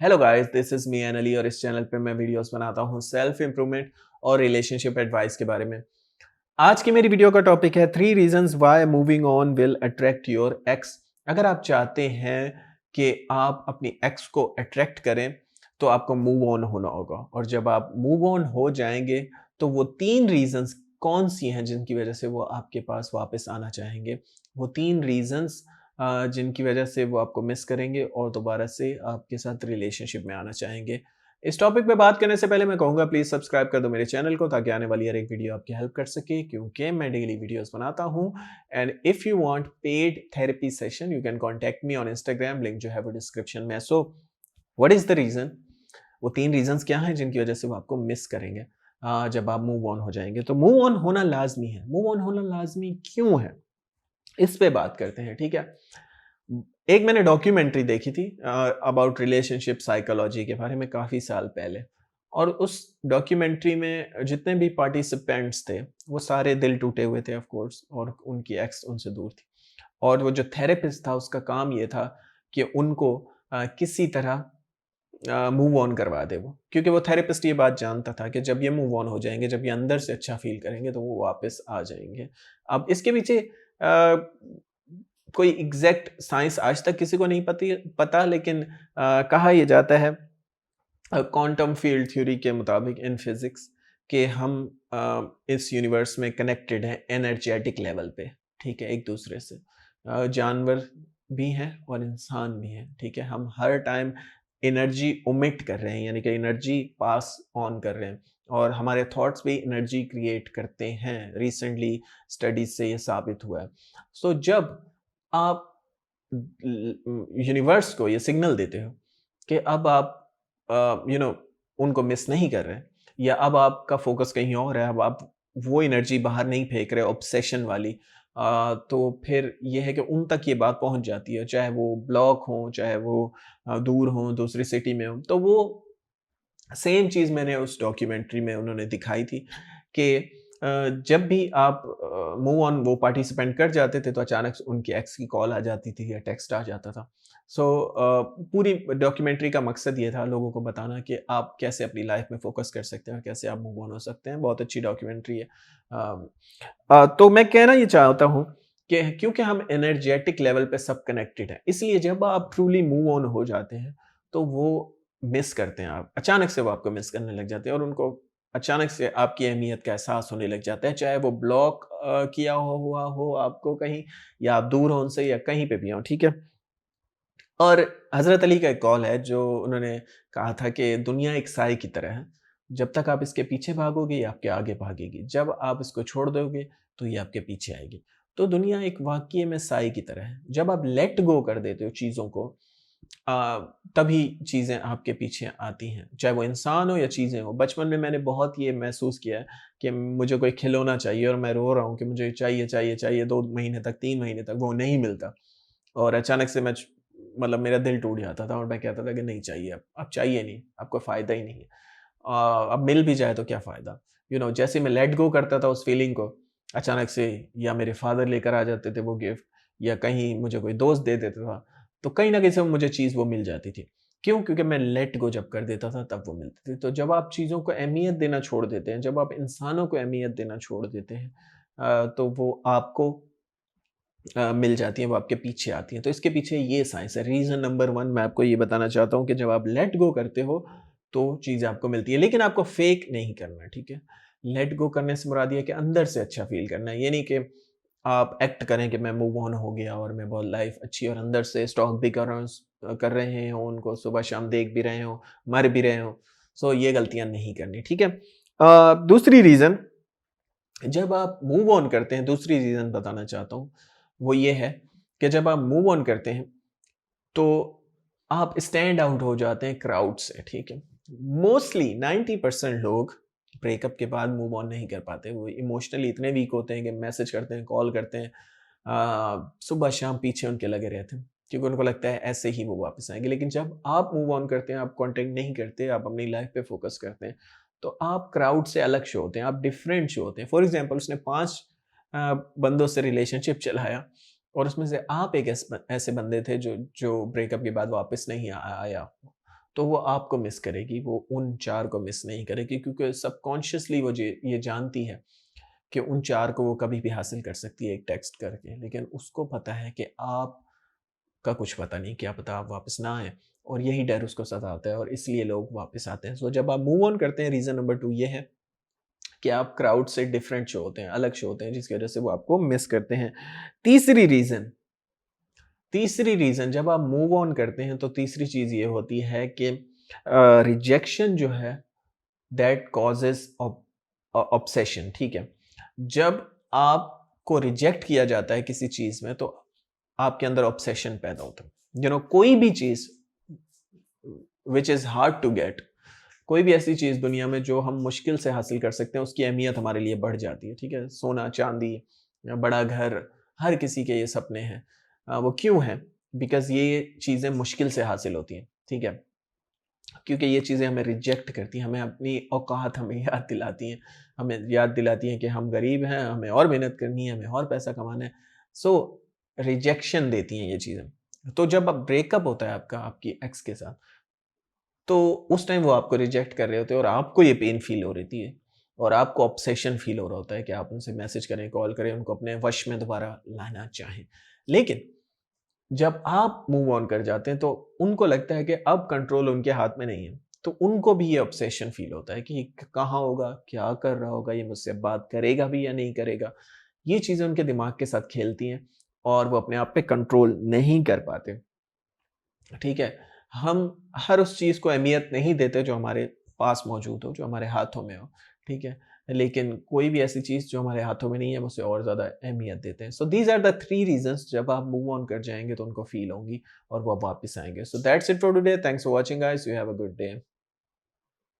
Hello guys, this is me an Ali और इस channel पे मैं वीडियोस बनाता हूँ सेल्फ इम्प्रूवमेंट और रिलेशनशिप एडवाइस के बारे में। आज की मेरी वीडियो का टॉपिक है 3 reasons why moving on will attract your x. अगर आप चाहते हैं कि आप अपनी एक्स को अट्रैक्ट करें तो आपको मूव ऑन होना होगा, और जब आप मूव ऑन हो जाएंगे तो वो 3 रीजंस कौन सी हैं जिनकी वजह से वो आपके पास वापस आना चाहेंगे। वो 3 रीजंस जिनकी वजह से वो आपको मिस करेंगे और दोबारा से आपके साथ रिलेशनशिप में आना चाहेंगे। इस टॉपिक पे बात करने से पहले मैं कहूँगा प्लीज़ सब्सक्राइब कर दो मेरे चैनल को, ताकि आने वाली हर एक वीडियो आपकी हेल्प कर सके, क्योंकि मैं डेली वीडियोस बनाता हूँ। And if you want paid therapy session you can contact me on Instagram, link जो है वो डिस्क्रिप्शन में। So what is the reason? वो 3 रीज़न्स क्या हैं जिनकी वजह से वो आपको मिस करेंगे जब आप मूव ऑन हो जाएँगे। तो मूव ऑन होना लाज़मी है। मूव ऑन होना लाज़मी क्यों है? इस पे बात करते हैं, ठीक है? एक मैंने डॉक्यूमेंट्री देखी थी अबाउट रिलेशनशिप साइकोलॉजी के बारे में काफ़ी साल पहले, और उस डॉक्यूमेंट्री में जितने भी पार्टिसिपेंट्स थे वो सारे दिल टूटे हुए थे ऑफ कोर्स, और उनकी एक्स उनसे दूर थी। और वो जो थेरेपिस्ट था उसका काम ये था कि उनको किसी तरह मूव ऑन करवा दे वो, क्योंकि वो थेरेपिस्ट ये बात जानता था कि जब ये मूव ऑन हो जाएंगे, जब ये अंदर से अच्छा फील करेंगे तो वो वापस आ जाएंगे। अब इसके पीछे कोई एग्जैक्ट साइंस आज तक किसी को नहीं पता, लेकिन कहा यह जाता है क्वांटम फील्ड थ्योरी के मुताबिक इन फिजिक्स कि हम इस यूनिवर्स में कनेक्टेड हैं एनर्जेटिक लेवल पे, ठीक है, एक दूसरे से। जानवर भी हैं और इंसान भी हैं, ठीक है। हम हर टाइम एनर्जी ओमिट कर रहे हैं, यानी कि एनर्जी पास ऑन कर रहे हैं, और हमारे थॉट्स भी एनर्जी क्रिएट करते हैं। रिसेंटली स्टडीज से ये साबित हुआ है। सो जब आप यूनिवर्स को ये सिग्नल देते हो कि अब आप उनको मिस नहीं कर रहे, या अब आपका फोकस कहीं और है, अब आप वो एनर्जी बाहर नहीं फेंक रहे ऑब्सेशन वाली, तो फिर ये है कि उन तक ये बात पहुंच जाती है, चाहे वो ब्लॉक हो, चाहे वो दूर हो, दूसरी सिटी में हो। तो वो सेम चीज़ मैंने उस डॉक्यूमेंट्री में उन्होंने दिखाई थी कि जब भी आप मूव ऑन वो पार्टिसिपेंट कर जाते थे तो अचानक से उनकी एक्स की कॉल आ जाती थी या टेक्स्ट आ जाता था। सो पूरी डॉक्यूमेंट्री का मकसद ये था लोगों को बताना कि आप कैसे अपनी लाइफ में फोकस कर सकते हैं और कैसे आप मूव ऑन हो सकते हैं। बहुत अच्छी डॉक्यूमेंट्री है। तो मैं कहना ये चाहता हूँ कि क्योंकि हम एनर्जेटिक लेवल पे सब कनेक्टेड हैं, इसलिए जब आप ट्रूली मूव ऑन हो जाते हैं तो वो मिस करते हैं, आप अचानक से वो आपको मिस करने लग जाते हैं, और उनको अचानक से आपकी अहमियत का एहसास होने लग जाता है, चाहे वो ब्लॉक किया हुआ हो आपको कहीं, या आप दूर हो उनसे, या कहीं पे भी हो, ठीक है। और हज़रत अली का एक कॉल है जो उन्होंने कहा था कि दुनिया एक साए की तरह है, जब तक आप इसके पीछे भागोगे ये आपके आगे भागेगी, जब आप इसको छोड़ दोगे तो ये आपके पीछे आएगी। तो दुनिया एक वाक़ई में साए की तरह है। जब आप लेट गो कर देते हो चीज़ों को, तभी चीज़ें आपके पीछे आती हैं, चाहे वो इंसान हो या चीज़ें हो। बचपन में मैंने बहुत ये महसूस किया है कि मुझे कोई खिलौना चाहिए और मैं रो रहा हूँ कि मुझे चाहिए, चाहिए, चाहिए, 2 महीने तक, 3 महीने तक वो नहीं मिलता, और अचानक से मतलब मेरा दिल टूट जाता था और मैं कहता था कि नहीं चाहिए, अब चाहिए नहीं, अब कोई फ़ायदा ही नहीं है। अब मिल भी जाए तो क्या फ़ायदा? जैसे मैं लेट गो करता था उस फीलिंग को, अचानक से या मेरे फ़ादर लेकर आ जाते थे वो गिफ्ट, या कहीं मुझे कोई दोस्त दे देता था, तो कहीं न कहीं से मुझे चीज़ वो मिल जाती थी। क्यों? क्योंकि मैं लेट गो जब कर देता था तब वो मिलती थी। तो जब आप चीज़ों को अहमियत देना छोड़ देते हैं, जब आप इंसानों को अहमियत देना छोड़ देते हैं, तो वो आपको मिल जाती हैं, वो आपके पीछे आती हैं। तो इसके पीछे ये साइंस है। रीज़न नंबर 1 मैं आपको ये बताना चाहता हूँ कि जब आप लेट गो करते हो, तो चीज़ें आपको मिलती हैं, लेकिन आपको फ़ेक नहीं करना है, ठीक है? लेट गो करने से मुराद ये है कि अंदर से अच्छा फ़ील करना है। ये नहीं कि आप एक्ट करें कि मैं मूव ऑन हो गया और मैं बहुत लाइफ़ अच्छी, और अंदर से स्टॉक भी कर रहे हों, उनको सुबह-शाम देख भी रहे हों, मर भी रहे हों। सो ये गलतियाँ नहीं करनी, ठीक है? दूसरी रीज़न, जब आप मूव ऑन करते हैं, दूसरी रीज़न बताना चाहता हूँ, वो ये है कि जब आप मूव ऑन करते हैं, तो आप स्टैंड आउट हो जाते हैं क्राउड से, ठीक है? मोस्टली 90% लोग ब्रेकअप के बाद मूव ऑन नहीं कर पाते। वो इमोशनली इतने वीक होते हैं कि मैसेज करते हैं, कॉल करते हैं, सुबह-शाम पीछे उनके लगे रहते हैं, क्योंकि उनको लगता है ऐसे ही वो वापस आएँगे। लेकिन जब आप मूव ऑन करते हैं, आप कॉन्टैक्ट नहीं करते, आप अपनी लाइफ़ पे फ़ोकस करते हैं, तो आप क्राउड से अलग शो होते हैं, आप डिफरेंट शो होते हैं। फॉर एग्ज़ाम्पल उसने 5 बंदों से रिलेशनशिप चलाया, और उसमें से आप एक ऐसे बंदे थे जो जो ब्रेकअप के बाद वापस नहीं आया। तो वो आपको मिस करेगी, वो उन 4 को मिस नहीं करेगी, क्योंकि सबकॉन्शियसली वो ये जानती है कि उन 4 को वो कभी भी हासिल कर सकती है एक टेक्स्ट करके। लेकिन उसको पता है कि आपका कुछ पता नहीं, क्या पता आप वापस ना आएँ, और यही डर उसको सताता है और इसलिए लोग वापस आते हैं। सो जब आप मूव ऑन करते हैं, रीज़न नंबर 2 ये है कि आप क्राउड से डिफरेंट शो होते हैं, अलग शो होते हैं, जिसकी वज़ह से वो आपको मिस करते हैं। तीसरी रीज़न तीसरी रीज़न जब आप मूव ऑन करते हैं, तो तीसरी चीज़ ये होती है कि रिजेक्शन जो है दैट कॉजेज़ ऑब्सेशन, ठीक है? जब आपको रिजेक्ट किया जाता है किसी चीज़ में, तो आपके अंदर ऑब्सेशन पैदा होता है। कोई भी चीज़ which is hard to get, कोई भी ऐसी चीज़ दुनिया में जो हम मुश्किल से हासिल कर सकते हैं, उसकी अहमियत हमारे लिए बढ़ जाती है, ठीक है? सोना, चांदी, बड़ा घर, हर किसी के ये सपने हैं। वो क्यों हैं? बिकॉज़ ये चीज़ें मुश्किल से हासिल होती हैं, ठीक है? क्योंकि ये चीज़ें हमें रिजेक्ट करती हैं, हमें अपनी औकात हमें याद दिलाती हैं। हमें याद दिलाती हैं कि हम गरीब हैं, हमें और मेहनत करनी है, हमें और पैसा कमाना है। सो रिजेक्शन देती हैं ये चीज़ें। तो जब अब ब्रेकअप होता है आपका आपकी एक्स के साथ, तो उस टाइम वो आपको रिजेक्ट कर रहे होते हैं और आपको ये पेन फ़ील हो रही है और आपको ऑब्सेशन फ़ील हो रहा होता है कि आप उनसे मैसेज करें, कॉल करें, उनको अपने वश में दोबारा लाना चाहें। लेकिन जब आप मूव ऑन कर जाते हैं, तो उनको लगता है कि अब कंट्रोल उनके हाथ में नहीं है। तो उनको भी ये ऑब्सेशन फ़ील होता है कि कहाँ होगा, क्या कर रहा होगा, ये मुझसे बात करेगा भी या नहीं करेगा। ये चीज़ें उनके दिमाग के साथ खेलती हैं और वो अपने आप पे कंट्रोल नहीं कर पाते। ठीक है? हम हर उस चीज़ को अहमियत नहीं देते जो हमारे पास मौजूद हो, जो हमारे हाथों में हो, ठीक है? लेकिन कोई भी ऐसी चीज़ जो हमारे हाथों में नहीं है, हम उसे और ज़्यादा अहमियत देते हैं। सो दीज़ आर द 3 रीज़न्स, जब आप मूव ऑन कर जाएँगे तो उनको फ़ील होंगी और वो वापस आएँगे। So that's it for today. Thanks for watching guys. You have a good day.